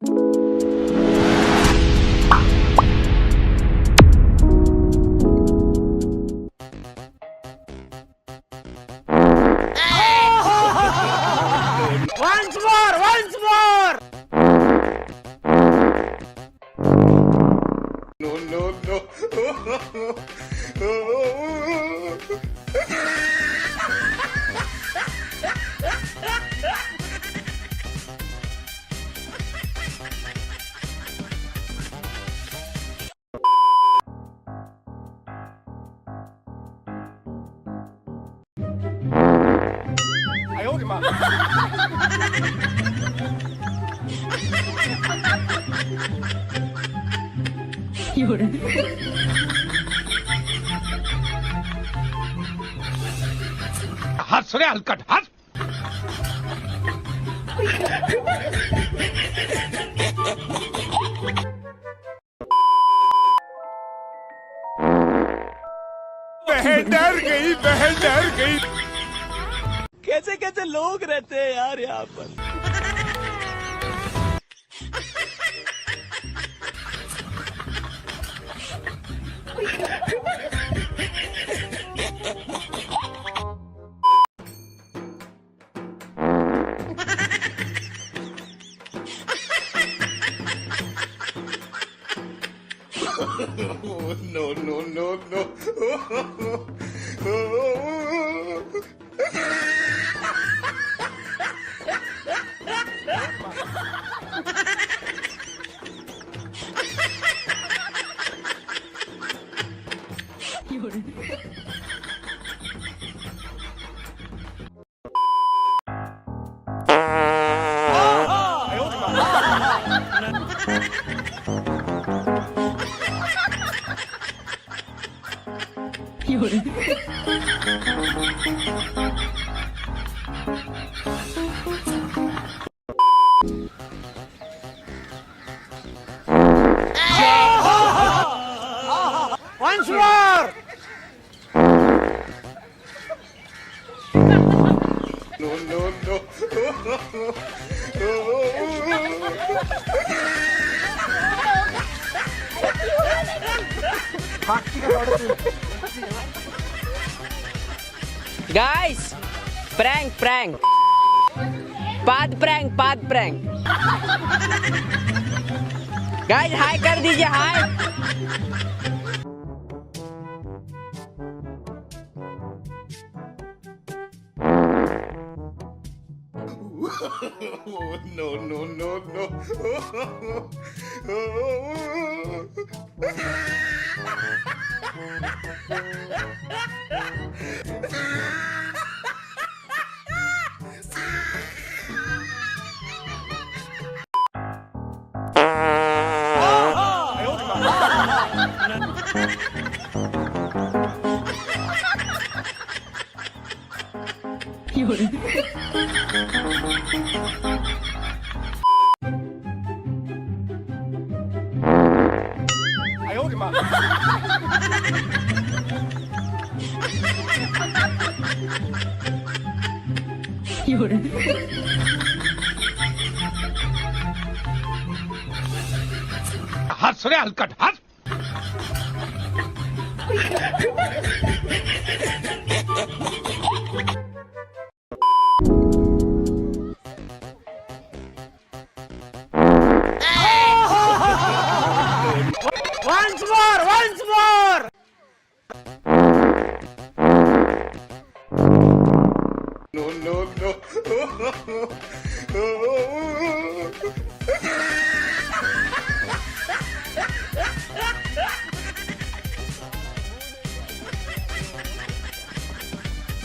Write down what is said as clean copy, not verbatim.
Once more, once more. No, no, no. हंस रे हलकट हंस. बहन डर गई, बहन डर गई. कैसे कैसे लोग रहते हैं यार यहाँ पर. Oh, no, no, no, no. Once more. No, no, no. Guys, prank. पाद प्रैंक. Guys, हाय कर दीजिए हाय. Oh, no, no, no, no. हंस रे हलकट हंस. Once more, once more. No, no, no.